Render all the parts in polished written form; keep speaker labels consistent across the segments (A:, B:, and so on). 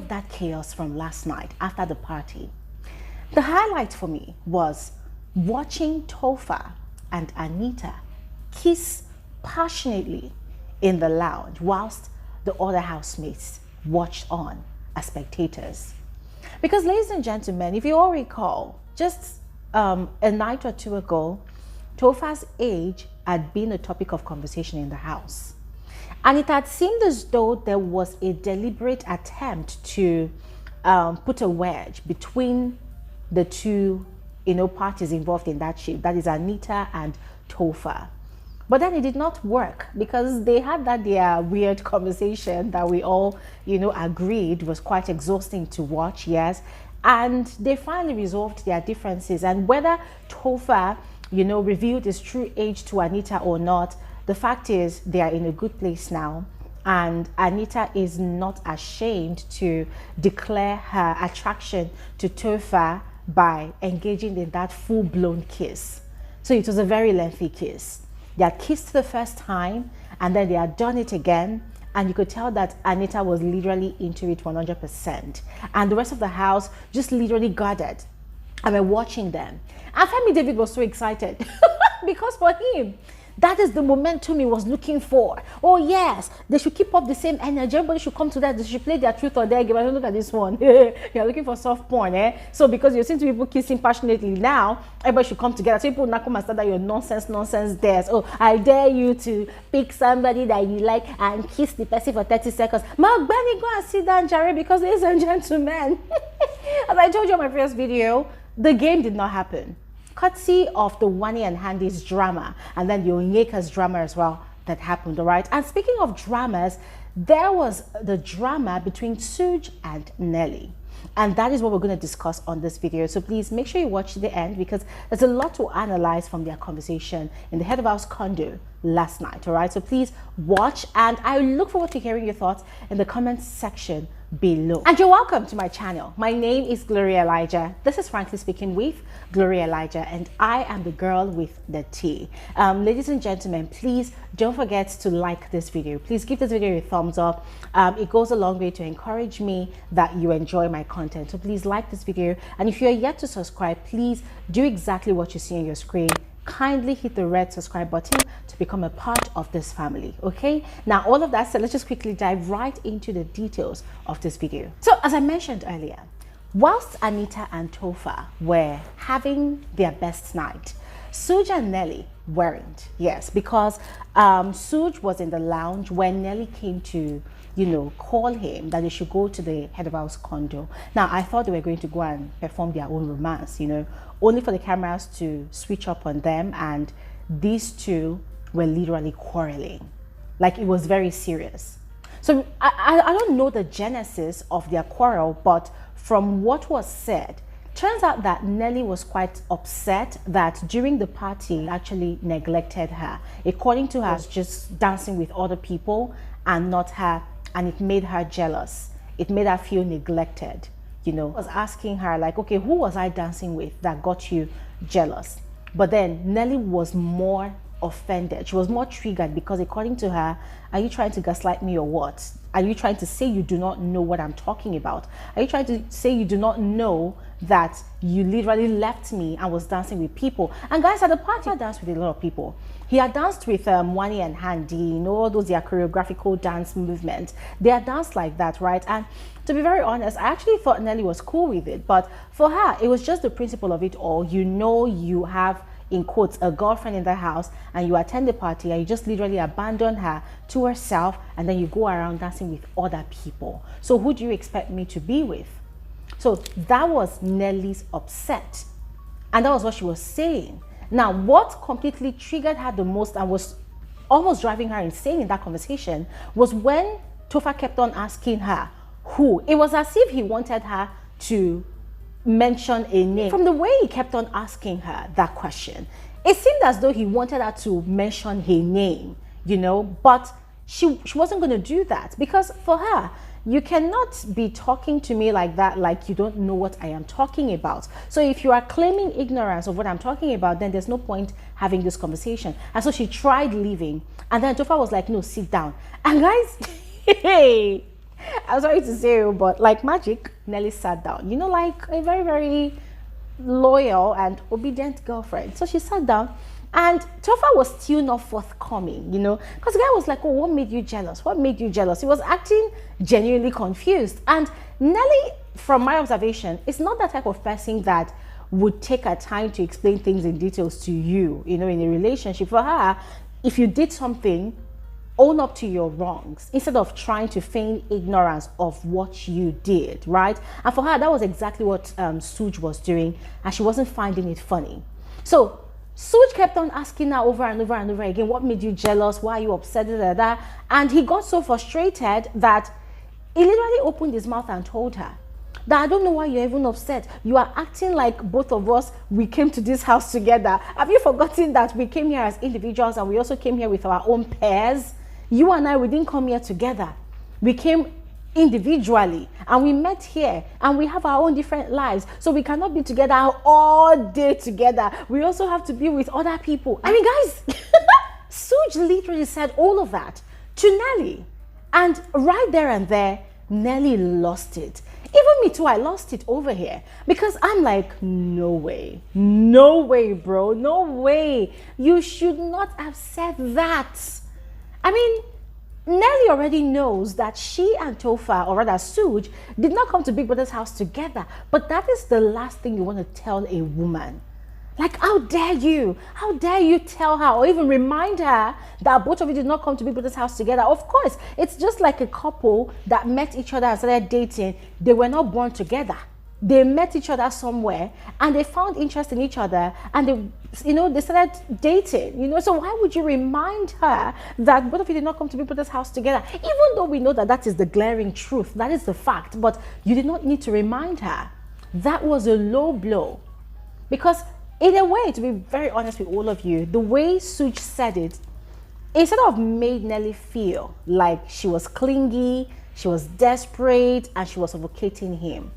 A: of that chaos from last night after the party, the highlight for me was watching Topher and Anita kiss passionately in the lounge whilst the other housemates watched on as spectators. Because, ladies and gentlemen, if you all recall, just a night or two ago, Topher's age had been a topic of conversation in the house. And it had seemed as though there was a deliberate attempt to put a wedge between the two, parties involved in that ship, that is Anita and Topher. But then it did not work because they had their weird conversation that we all, agreed was quite exhausting to watch, yes. And they finally resolved their differences. And whether Topher, revealed his true age to Anita or not, the fact is they are in a good place now. And Anita is not ashamed to declare her attraction to Topher by engaging in that full-blown kiss. So it was a very lengthy kiss. They had kissed the first time and then they had done it again, and you could tell that Anita was literally into it 100%, and the rest of the house just literally gathered and were watching them. And Fairme David was so excited because for him, that is the momentum he was looking for. Oh yes, they should keep up the same energy. Everybody should come to that. They should play their truth or dare game. I don't look at this one. You're looking for soft porn, eh? So because you're seeing two people kissing passionately now, everybody should come together. So people now come and start that your nonsense dares. Oh, I dare you to pick somebody that you like and kiss the person for 30 seconds. Mark Benny, go and sit down, Jerry, because ladies and gentlemen, as I told you in my previous video, the game did not happen. Courtesy of the Wani and Handy's drama, and then the Onyeka's drama as well that happened, all right? And speaking of dramas, there was the drama between Sooj and Nelly. And that is what we're going to discuss on this video. So please make sure you watch to the end because there's a lot to analyze from their conversation in the head of house condo last night, all right? So please watch, and I look forward to hearing your thoughts in the comments section below. And you're welcome to my channel. My name is Gloria Elijah. This is Frankly Speaking with Gloria Elijah, and I am the girl with the tea. Ladies and gentlemen, please don't forget to like this video. Please give this video a thumbs up. It goes a long way to encourage me that you enjoy my content. So please like this video, and if you're yet to subscribe, please do exactly what you see on your screen. Kindly hit the red subscribe button to become a part of this family. Okay, now all of that said, let's just quickly dive right into the details of this video. So as I mentioned earlier, whilst Anita and Topher were having their best night, Sooj and Nelly weren't. Yes, because Sooj was in the lounge when Nelly came to call him that they should go to the head of house condo. Now I thought they were going to go and perform their own romance, only for the cameras to switch up on them, and these two were literally quarreling. Like, it was very serious. So I don't know the genesis of their quarrel, but from what was said, turns out that Nelly was quite upset that during the party he actually neglected her. According to her, she was just dancing with other people and not her, and it made her jealous. It made her feel neglected. I was asking her, like, okay, who was I dancing with that got you jealous? But then Nelly was more offended. She was more triggered because, according to her, are you trying to gaslight me or what? Are you trying to say you do not know what I'm talking about? Are you trying to say you do not know that you literally left me and was dancing with people? And guys, at the party, I danced with a lot of people. He had danced with Wani and Handy, all those their choreographical dance movements. They had danced like that, right? And to be very honest, I actually thought Nelly was cool with it. But for her, it was just the principle of it all. You have, in quotes, a girlfriend in the house, and you attend the party and you just literally abandon her to herself, and then you go around dancing with other people. So who do you expect me to be with? So that was Nelly's upset, and that was what she was saying. Now, what completely triggered her the most and was almost driving her insane in that conversation was when Topher kept on asking her who. It was as if he wanted her to mention a name. From the way he kept on asking her that question, it seemed as though he wanted her to mention her name, but she wasn't going to do that, because for her, you cannot be talking to me like that, like you don't know what I am talking about. So if you are claiming ignorance of what I'm talking about, then there's no point having this conversation. And so she tried leaving, and then Topher was like, no, sit down. And guys, hey, I'm sorry to say, but like magic, Nelly sat down. You know, like a very, very loyal and obedient girlfriend. So she sat down, and Tofa was still not forthcoming, you know, because the guy was like, oh, what made you jealous? What made you jealous? He was acting genuinely confused. And Nelly, from my observation, is not that type of person that would take her time to explain things in details to you, you know, in a relationship. For her, if you did something, own up to your wrongs instead of trying to feign ignorance of what you did, right? And for her, that was exactly what Sooj was doing, and she wasn't finding it funny. So Sooj kept on asking her over and over and over again, what made you jealous? Why are you upset? And he got so frustrated that he literally opened his mouth and told her that I don't know why you're even upset. You are acting like both of us, we came to this house together. Have you forgotten that we came here as individuals and we also came here with our own pairs? You and I, we didn't come here together. We came individually and we met here and we have our own different lives. So we cannot be together all day together. We also have to be with other people. I mean, guys, Sooj literally said all of that to Nelly. And right there and there, Nelly lost it. Even me too, I lost it over here because I'm like, no way, bro, no way. You should not have said that. I mean, Nelly already knows that she and Tofa, or rather Sooj, did not come to Big Brother's house together. But that is the last thing you want to tell a woman. Like, how dare you? How dare you tell her or even remind her that both of you did not come to Big Brother's house together? Of course, it's just like a couple that met each other and started dating. They were not born together. They met each other somewhere and they found interest in each other and they, you know, they started dating, you know. So why would you remind her that both of you did not come to Big Brother's house together? Even though we know that that is the glaring truth, that is the fact, but you did not need to remind her. That was a low blow. Because in a way, to be very honest with all of you, the way Sooj said it, it sort of made Nelly feel like she was clingy, she was desperate, and she was suffocating him.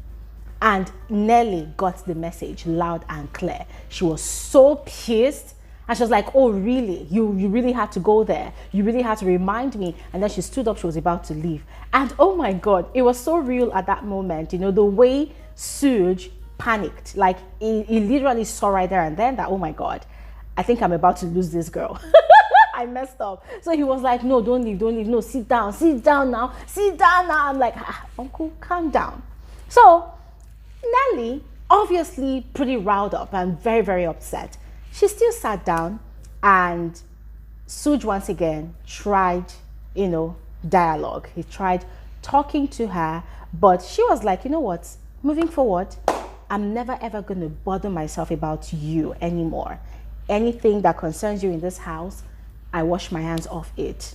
A: And Nelly got the message loud and clear. She was so pissed. And she was like, oh, really? You really had to go there? You really had to remind me? And then she stood up. She was about to leave. And oh my God, it was so real at that moment. You know, the way Sooj panicked. Like, he literally saw right there and then that, oh my God, I think I'm about to lose this girl. I messed up. So he was like, no, don't leave. No, sit down now. I'm like, uncle, calm down. So Nelly, obviously pretty riled up and very, very upset. She still sat down and Sooj once again tried, you know, dialogue. He tried talking to her, but she was like, you know what, moving forward, I'm never ever going to bother myself about you anymore. Anything that concerns you in this house, I wash my hands off it.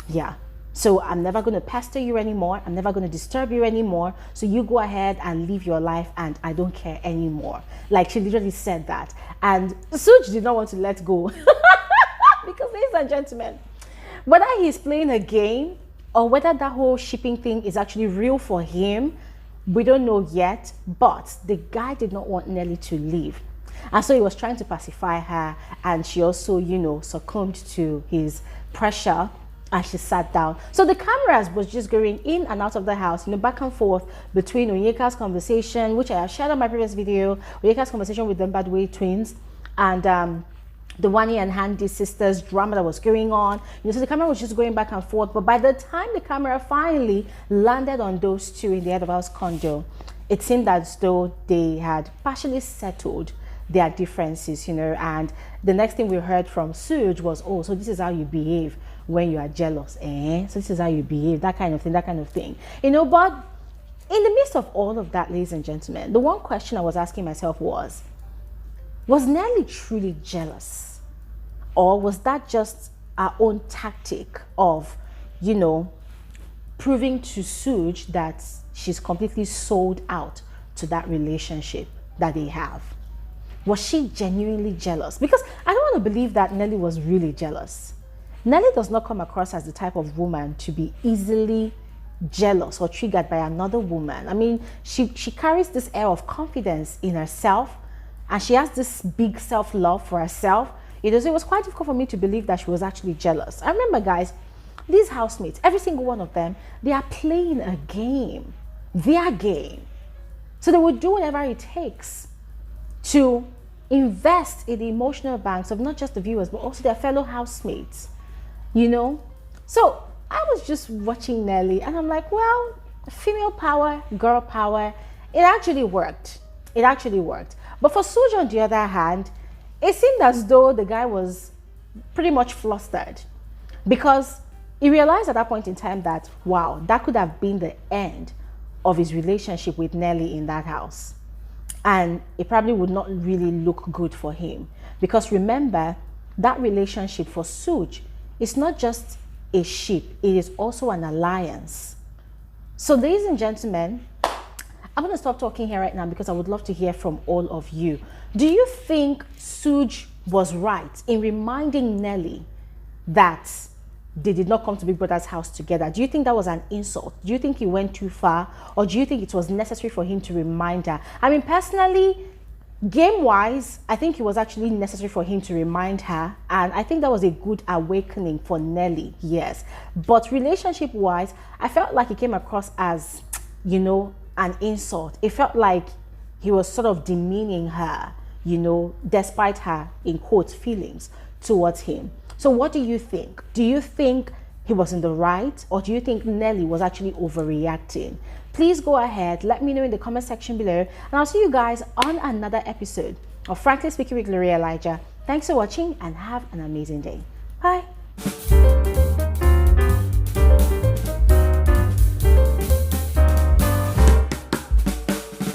A: Yeah. So I'm never going to pester you anymore. I'm never going to disturb you anymore. So you go ahead and live your life and I don't care anymore. Like, she literally said that. And Sooj did not want to let go. Because, ladies and gentlemen, whether he's playing a game or whether that whole shipping thing is actually real for him, we don't know yet. But the guy did not want Nelly to leave. And so he was trying to pacify her. And she also, you know, succumbed to his pressure. And she sat down. So the cameras was just going in and out of the house, you know, back and forth between Onyeka's conversation, which I have shared on my previous video, Onyeka's conversation with the Mbadwe twins, and the Wani and Ndi sisters drama that was going on. You know, so the camera was just going back and forth. But by the time the camera finally landed on those two in the head of house condo, it seemed as though they had partially settled their differences, you know. And the next thing we heard from Sooj was, oh, so this is how you behave when you are jealous, so this is how you behave, that kind of thing, you know. But in the midst of all of that, ladies and gentlemen, the one question I was asking myself was Nelly truly jealous, or was that just our own tactic of, you know, proving to Sooj that she's completely sold out to that relationship that they have? Was she genuinely jealous? Because I don't want to believe that Nelly was really jealous. Nelly does not come across as the type of woman to be easily jealous or triggered by another woman. I mean, she carries this air of confidence in herself, and she has this big self-love for herself. You know, so it was quite difficult for me to believe that she was actually jealous. I remember, guys, these housemates, every single one of them, they are playing a game, their game. So they would do whatever it takes to invest in the emotional banks of not just the viewers, but also their fellow housemates, you know? So I was just watching Nelly and I'm like, well, female power, girl power, it actually worked. It actually worked. But for Sooj, on the other hand, it seemed as though the guy was pretty much flustered because he realized at that point in time that, wow, that could have been the end of his relationship with Nelly in that house. And it probably would not really look good for him. Because remember, that relationship for Sooj is not just a ship, it is also an alliance. So ladies and gentlemen, I'm going to stop talking here right now because I would love to hear from all of you. Do you think Sooj was right in reminding Nelly that they did not come to Big Brother's house together? Do you think that was an insult? Do you think he went too far? Or do you think it was necessary for him to remind her? I mean, personally, game-wise, I think it was actually necessary for him to remind her. And I think that was a good awakening for Nelly, yes. But relationship-wise, I felt like it came across as, you know, an insult. It felt like he was sort of demeaning her, you know, despite her, in quotes, feelings towards him. So what do you think? Do you think he was in the right, or do you think Nelly was actually overreacting? Please go ahead, let me know in the comment section below, and I'll see you guys on another episode of Frankly Speaking with Bbnaija. Thanks for watching and have an amazing day. Bye.